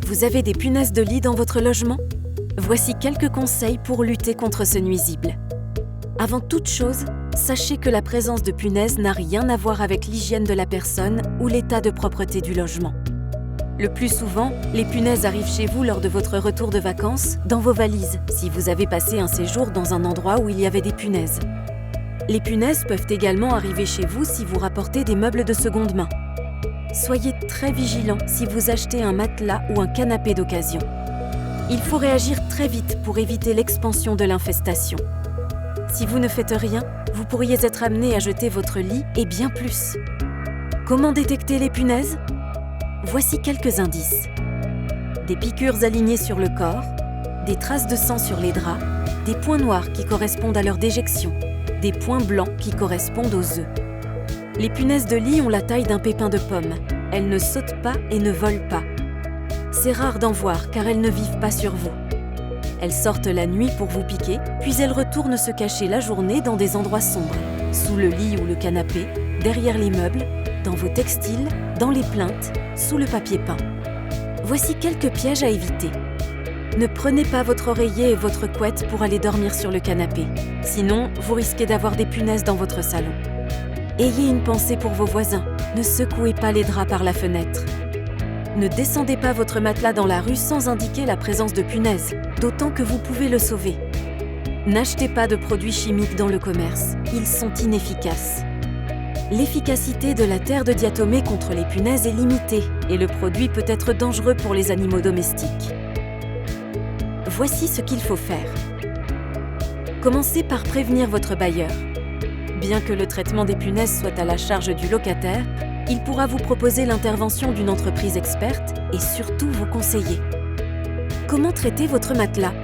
Vous avez des punaises de lit dans votre logement? Voici quelques conseils pour lutter contre ce nuisible. Avant toute chose, sachez que la présence de punaises n'a rien à voir avec l'hygiène de la personne ou l'état de propreté du logement. Le plus souvent, les punaises arrivent chez vous lors de votre retour de vacances, dans vos valises, si vous avez passé un séjour dans un endroit où il y avait des punaises. Les punaises peuvent également arriver chez vous si vous rapportez des meubles de seconde main. Soyez très vigilant si vous achetez un matelas ou un canapé d'occasion. Il faut réagir très vite pour éviter l'expansion de l'infestation. Si vous ne faites rien, vous pourriez être amené à jeter votre lit et bien plus. Comment détecter les punaises? Voici quelques indices. Des piqûres alignées sur le corps, des traces de sang sur les draps, des points noirs qui correspondent à leur déjection, des points blancs qui correspondent aux œufs. Les punaises de lit ont la taille d'un pépin de pomme. Elles ne sautent pas et ne volent pas. C'est rare d'en voir car elles ne vivent pas sur vous. Elles sortent la nuit pour vous piquer, puis elles retournent se cacher la journée dans des endroits sombres, sous le lit ou le canapé, derrière les meubles, dans vos textiles, dans les plinthes, sous le papier peint. Voici quelques pièges à éviter. Ne prenez pas votre oreiller et votre couette pour aller dormir sur le canapé. Sinon, vous risquez d'avoir des punaises dans votre salon. Ayez une pensée pour vos voisins. Ne secouez pas les draps par la fenêtre. Ne descendez pas votre matelas dans la rue sans indiquer la présence de punaises, d'autant que vous pouvez le sauver. N'achetez pas de produits chimiques dans le commerce. Ils sont inefficaces. L'efficacité de la terre de diatomée contre les punaises est limitée et le produit peut être dangereux pour les animaux domestiques. Voici ce qu'il faut faire. Commencez par prévenir votre bailleur. Bien que le traitement des punaises soit à la charge du locataire, il pourra vous proposer l'intervention d'une entreprise experte et surtout vous conseiller. Comment traiter votre matelas?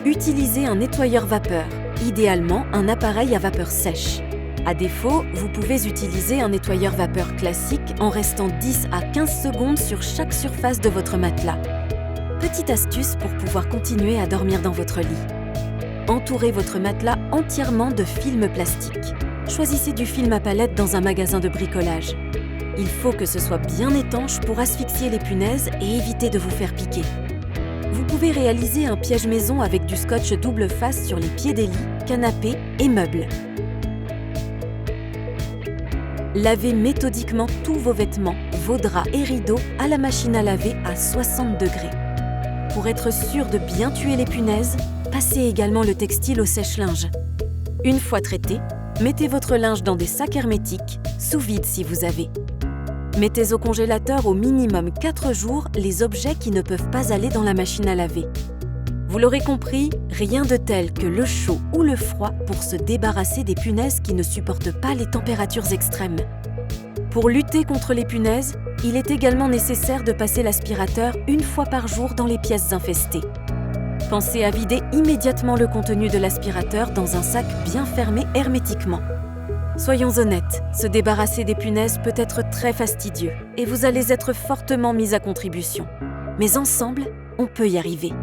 Utilisez un nettoyeur vapeur, idéalement un appareil à vapeur sèche. À défaut, vous pouvez utiliser un nettoyeur vapeur classique en restant 10 à 15 secondes sur chaque surface de votre matelas. Petite astuce pour pouvoir continuer à dormir dans votre lit. Entourez votre matelas entièrement de film plastique. Choisissez du film à palette dans un magasin de bricolage. Il faut que ce soit bien étanche pour asphyxier les punaises et éviter de vous faire piquer. Vous pouvez réaliser un piège maison avec du scotch double face sur les pieds des lits, canapés et meubles. Lavez méthodiquement tous vos vêtements, vos draps et rideaux à la machine à laver à 60 degrés. Pour être sûr de bien tuer les punaises, passez également le textile au sèche-linge. Une fois traité, mettez votre linge dans des sacs hermétiques, sous vide si vous avez. Mettez au congélateur au minimum 4 jours les objets qui ne peuvent pas aller dans la machine à laver. Vous l'aurez compris, rien de tel que le chaud ou le froid pour se débarrasser des punaises qui ne supportent pas les températures extrêmes. Pour lutter contre les punaises, il est également nécessaire de passer l'aspirateur une fois par jour dans les pièces infestées. Pensez à vider immédiatement le contenu de l'aspirateur dans un sac bien fermé hermétiquement. Soyons honnêtes, se débarrasser des punaises peut être très fastidieux et vous allez être fortement mis à contribution. Mais ensemble, on peut y arriver.